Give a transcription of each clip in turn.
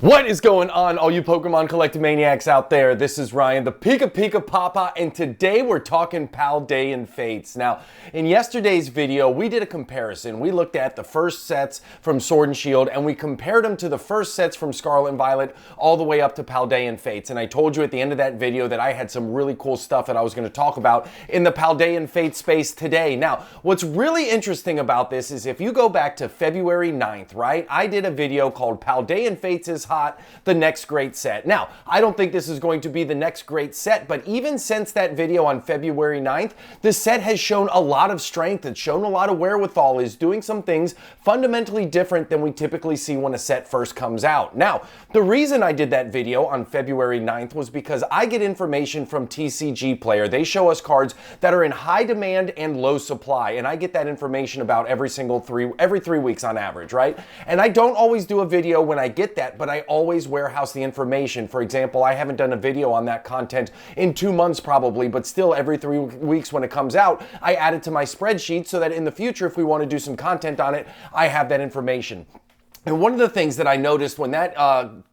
What is going on, all you Pokemon collecting maniacs out there? This is Ryan, the PikaPikaPaPa, and today we're talking Paldean Fates. Now, in yesterday's video, we did a comparison. We looked at the first sets from Sword and Shield, and we compared them to the first sets from Scarlet and Violet, all the way up to Paldean Fates. And I told you at the end of that video that I had some really cool stuff that I was going to talk about in the Paldean Fates space today. Now, what's really interesting about this is if you go back to February 9th, right? I did a video called Paldean Fates is Hot, the next great set. Now, I don't think this is going to be the next great set, but even since that video on February 9th, the set has shown a lot of strength. It's shown a lot of wherewithal, is doing some things fundamentally different than we typically see when a set first comes out. Now, the reason I did that video on February 9th was because I get information from TCG Player. They show us cards that are in high demand and low supply, and I get that information about every 3 weeks on average, right? And I don't always do a video when I get that, but I always warehouse the information. For example, I haven't done a video on that content in 2 months probably, but still every 3 weeks when it comes out, I add it to my spreadsheet so that in the future, if we want to do some content on it, I have that information. And one of the things that I noticed when that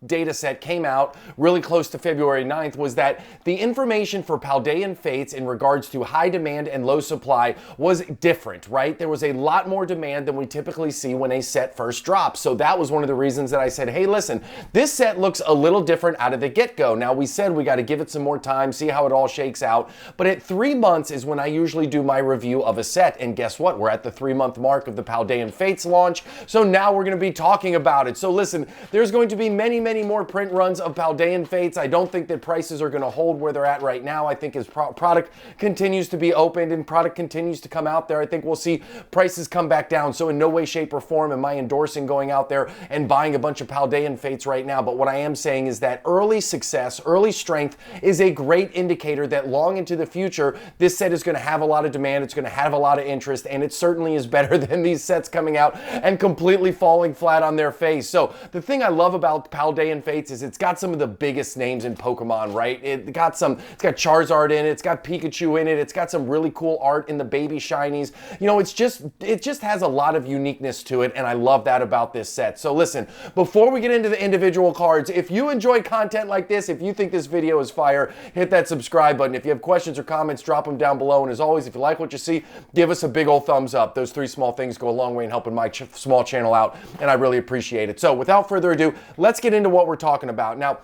data set came out really close to February 9th was that the information for Paldean Fates in regards to high demand and low supply was different, right? There was a lot more demand than we typically see when a set first drops. So that was one of the reasons that I said, hey, listen, this set looks a little different out of the get-go. Now, we said we got to give it some more time, see how it all shakes out. But at 3 months is when I usually do my review of a set. And guess what? We're at the 3-month mark of the Paldean Fates launch. So now we're going to be talking about it. So listen, there's going to be many more print runs of Paldean Fates. I don't think that prices are going to hold where they're at right now. I think as product continues to be opened and product continues to come out there, I think we'll see prices come back down. So in no way, shape, or form am I endorsing going out there and buying a bunch of Paldean Fates right now. But what I am saying is that early success, early strength is a great indicator that long into the future, this set is going to have a lot of demand. It's going to have a lot of interest, and it certainly is better than these sets coming out and completely falling flat on their face. So the thing I love about Paldean Fates is it's got some of the biggest names in Pokemon, right? It's got Charizard in it, it's got Pikachu in it, it's got some really cool art in the baby shinies. You know, it just has a lot of uniqueness to it, and I love that about this set. So listen, before we get into the individual cards, if you enjoy content like this, if you think this video is fire, hit that subscribe button. If you have questions or comments, drop them down below. And as always, if you like what you see, give us a big old thumbs up. Those 3 small things go a long way in helping my small channel out, and I really appreciate it. So without further ado, let's get into what we're talking about. Now,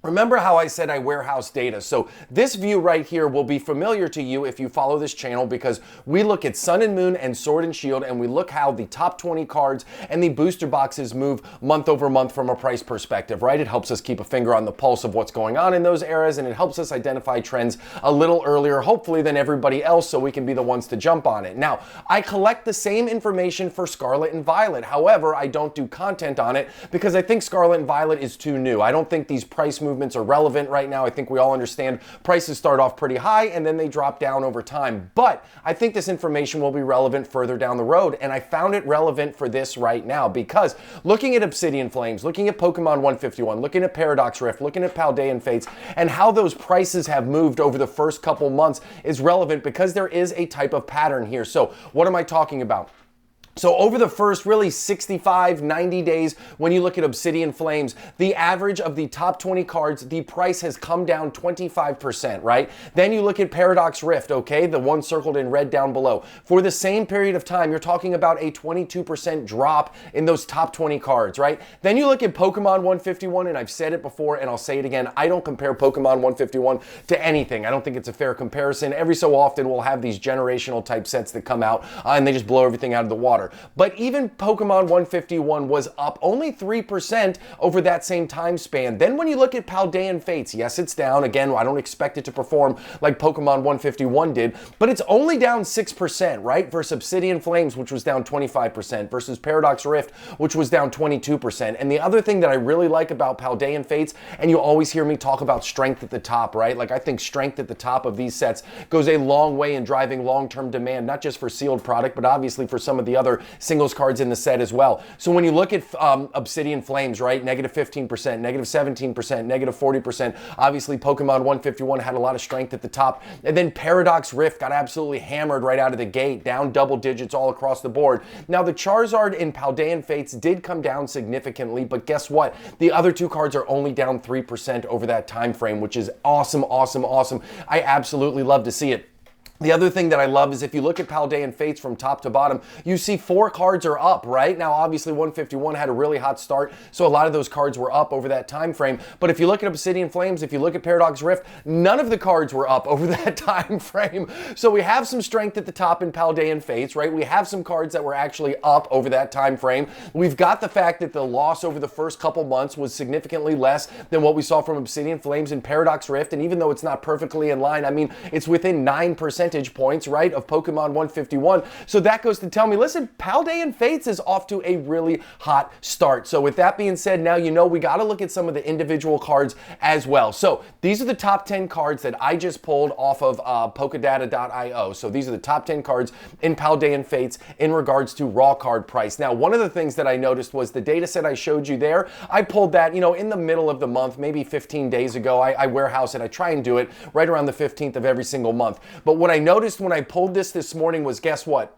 remember how I said I warehouse data? So this view right here will be familiar to you if you follow this channel, because we look at Sun and Moon and Sword and Shield, and we look how the top 20 cards and the booster boxes move month over month from a price perspective, right? It helps us keep a finger on the pulse of what's going on in those eras, and it helps us identify trends a little earlier, hopefully, than everybody else, so we can be the ones to jump on it. Now, I collect the same information for Scarlet and Violet. However, I don't do content on it because I think Scarlet and Violet is too new. I don't think these price movements are relevant right now. I think we all understand prices start off pretty high and then they drop down over time. But I think this information will be relevant further down the road, and I found it relevant for this right now because looking at Obsidian Flames, looking at Pokemon 151, looking at Paradox Rift, looking at Paldean Fates, and how those prices have moved over the first couple months is relevant because there is a type of pattern here. So what am I talking about? So over the first really 65, 90 days, when you look at Obsidian Flames, the average of the top 20 cards, the price has come down 25%, right? Then you look at Paradox Rift, okay? The one circled in red down below. For the same period of time, you're talking about a 22% drop in those top 20 cards, right? Then you look at Pokemon 151, and I've said it before, and I'll say it again, I don't compare Pokemon 151 to anything. I don't think it's a fair comparison. Every so often, we'll have these generational type sets that come out, and they just blow everything out of the water. But even Pokemon 151 was up only 3% over that same time span. Then when you look at Paldean Fates, yes, it's down. Again, I don't expect it to perform like Pokemon 151 did, but it's only down 6%, right? Versus Obsidian Flames, which was down 25%, versus Paradox Rift, which was down 22%. And the other thing that I really like about Paldean Fates, and you always hear me talk about strength at the top, right? Like, I think strength at the top of these sets goes a long way in driving long-term demand, not just for sealed product, but obviously for some of the other other singles cards in the set as well. So when you look at Obsidian Flames, right, negative 15%, negative 17%, negative 40%, obviously Pokemon 151 had a lot of strength at the top, and then Paradox Rift got absolutely hammered right out of the gate, down double digits all across the board. Now the Charizard in Paldean Fates did come down significantly, but guess what? The other two cards are only down 3% over that time frame, which is awesome, awesome, awesome. I absolutely love to see it. The other thing that I love is if you look at Paldean Fates from top to bottom, you see 4 cards are up, right? Now, obviously, 151 had a really hot start, so a lot of those cards were up over that time frame. But if you look at Obsidian Flames, if you look at Paradox Rift, none of the cards were up over that time frame. So we have some strength at the top in Paldean Fates, right? We have some cards that were actually up over that time frame. We've got the fact that the loss over the first couple months was significantly less than what we saw from Obsidian Flames and Paradox Rift. And even though it's not perfectly in line, I mean, it's within 9% points, right, of Pokemon 151. So that goes to tell me, listen, Paldean Fates is off to a really hot start. So with that being said, now you know we got to look at some of the individual cards as well. So these are the top 10 cards that I just pulled off of Pokedata.io. So these are the top 10 cards in Paldean Fates in regards to raw card price. Now, one of the things that I noticed was the data set I showed you there. I pulled that, you know, in the middle of the month, maybe 15 days ago. I warehouse it. I try and do it right around the 15th of every single month. But what I noticed when I pulled this morning was, guess what?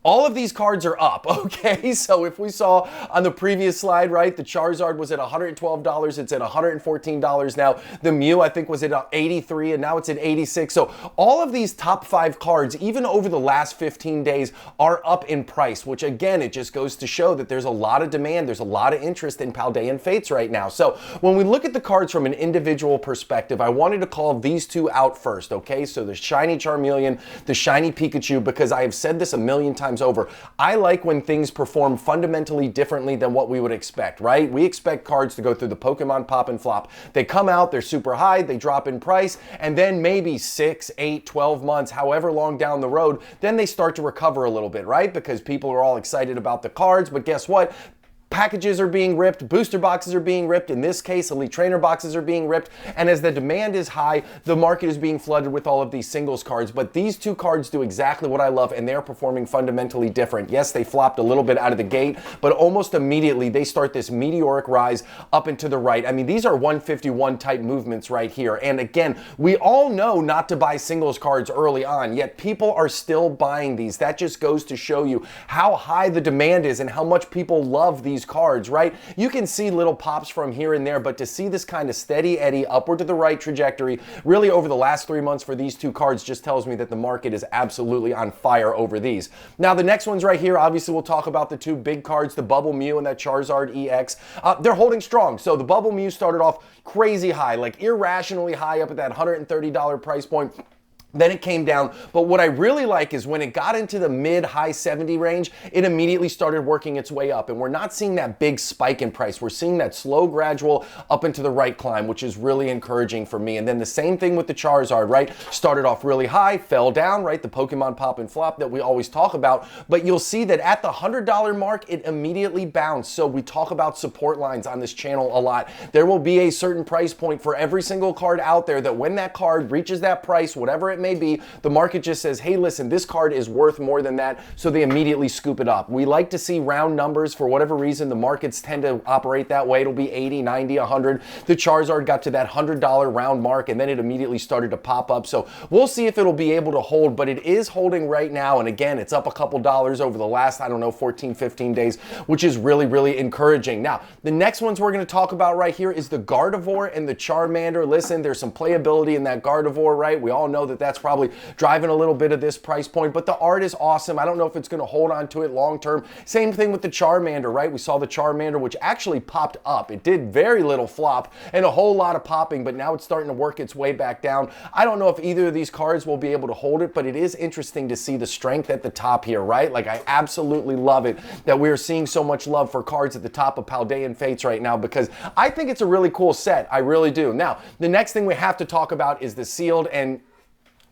All of these cards are up, okay? So if we saw on the previous slide, right, the Charizard was at $112, it's at $114 now. The Mew, I think, was at $83, and now it's at $86. So all of these top 5 cards, even over the last 15 days, are up in price, which again, it just goes to show that there's a lot of demand, there's a lot of interest in Paldean Fates right now. So when we look at the cards from an individual perspective, I wanted to call these two out first, okay? So the Shiny Charmeleon, the Shiny Pikachu, because I have said this a million times over. I like when things perform fundamentally differently than what we would expect, right? We expect cards to go through the Pokemon pop and flop. They come out, they're super high, they drop in price, and then maybe 6, 8, 12 months, however long down the road, then they start to recover a little bit, right? Because people are all excited about the cards, but guess what? Packages are being ripped, booster boxes are being ripped, in this case, Elite Trainer boxes are being ripped, and as the demand is high, the market is being flooded with all of these singles cards, but these two cards do exactly what I love, and they're performing fundamentally different. Yes, they flopped a little bit out of the gate, but almost immediately, they start this meteoric rise up and to the right. I mean, these are 151 type movements right here, and again, we all know not to buy singles cards early on, yet people are still buying these. That just goes to show you how high the demand is and how much people love these cards, right? You can see little pops from here and there, but to see this kind of steady eddy upward to the right trajectory really over the last 3 months for these two cards just tells me that the market is absolutely on fire over these. Now the next ones right here, obviously we'll talk about the two big cards, the Bubble Mew and that Charizard EX. They're holding strong. So the Bubble Mew started off crazy high, like irrationally high up at that $130 price point. Then it came down, but what I really like is when it got into the mid-high 70 range, it immediately started working its way up, and we're not seeing that big spike in price. We're seeing that slow, gradual up into the right climb, which is really encouraging for me. And then the same thing with the Charizard, right? Started off really high, fell down, right? The Pokemon pop and flop that we always talk about, but you'll see that at the $100 mark, it immediately bounced. So we talk about support lines on this channel a lot. There will be a certain price point for every single card out there that when that card reaches that price, whatever it may be, the market just says, hey, listen, this card is worth more than that, so they immediately scoop it up. We like to see round numbers. For whatever reason, the markets tend to operate that way. It'll be 80, 90, 100. The Charizard got to that $100 round mark, and then it immediately started to pop up. So we'll see if it'll be able to hold, but it is holding right now, and again, it's up a couple dollars over the last, I don't know, 14, 15 days, which is really, really encouraging. Now, the next ones we're going to talk about right here is the Gardevoir and the Charmander. Listen, there's some playability in that Gardevoir, right? We all know that that's probably driving a little bit of this price point, but the art is awesome. I don't know if it's going to hold on to it long term. Same thing with the Charmander, right? We saw the Charmander, which actually popped up. It did very little flop and a whole lot of popping, but now it's starting to work its way back down. I don't know if either of these cards will be able to hold it, but it is interesting to see the strength at the top here, right? Like, I absolutely love it that we're seeing so much love for cards at the top of Paldean Fates right now, because I think it's a really cool set. I really do. Now, the next thing we have to talk about is the sealed, and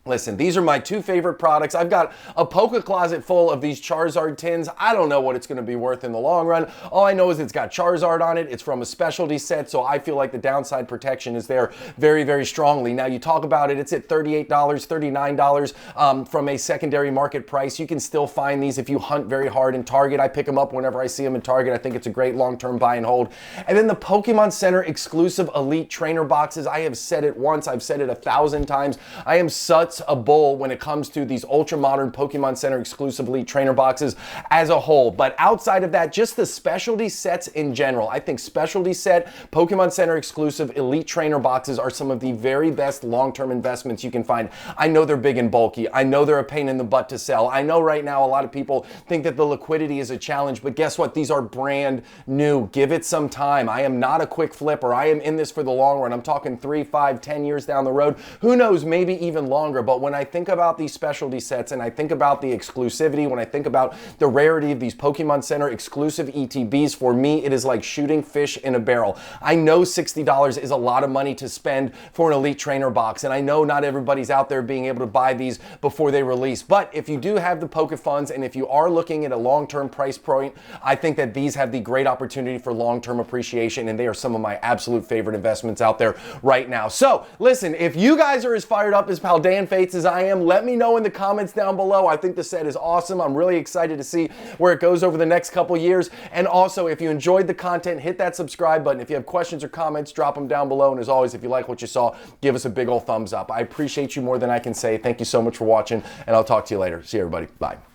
Listen, these are my two favorite products. I've got a Poke closet full of these Charizard tins. I don't know what it's going to be worth in the long run. All I know is it's got Charizard on it. It's from a specialty set, so I feel like the downside protection is there very, very strongly. Now, you talk about it, it's at $38, $39 from a secondary market price. You can still find these if you hunt very hard in Target. I pick them up whenever I see them in Target. I think it's a great long-term buy and hold. And then the Pokemon Center exclusive Elite Trainer boxes. I have said it once. I've said it 1,000 times. I am such a bull when it comes to these ultra modern Pokemon Center exclusive Elite Trainer boxes as a whole. But outside of that, just the specialty sets in general. I think specialty set Pokemon Center exclusive Elite Trainer boxes are some of the very best long-term investments you can find. I know they're big and bulky. I know they're a pain in the butt to sell. I know right now a lot of people think that the liquidity is a challenge, but guess what? These are brand new. Give it some time. I am not a quick flipper. I am in this for the long run. I'm talking 3, 5, 10 years down the road. Who knows, maybe even longer. But when I think about these specialty sets and I think about the exclusivity, when I think about the rarity of these Pokemon Center exclusive ETBs, for me, it is like shooting fish in a barrel. I know $60 is a lot of money to spend for an Elite Trainer box, and I know not everybody's out there being able to buy these before they release. But if you do have the Poke funds and if you are looking at a long-term price point, I think that these have the great opportunity for long-term appreciation, and they are some of my absolute favorite investments out there right now. So listen, if you guys are as fired up as Paldean Fates as I am, let me know in the comments down below. I think the set is awesome. I'm really excited to see where it goes over the next couple years. And also, if you enjoyed the content, hit that subscribe button. If you have questions or comments, drop them down below. And as always, if you like what you saw, give us a big old thumbs up. I appreciate you more than I can say. Thank you so much for watching, and I'll talk to you later. See you, everybody. Bye.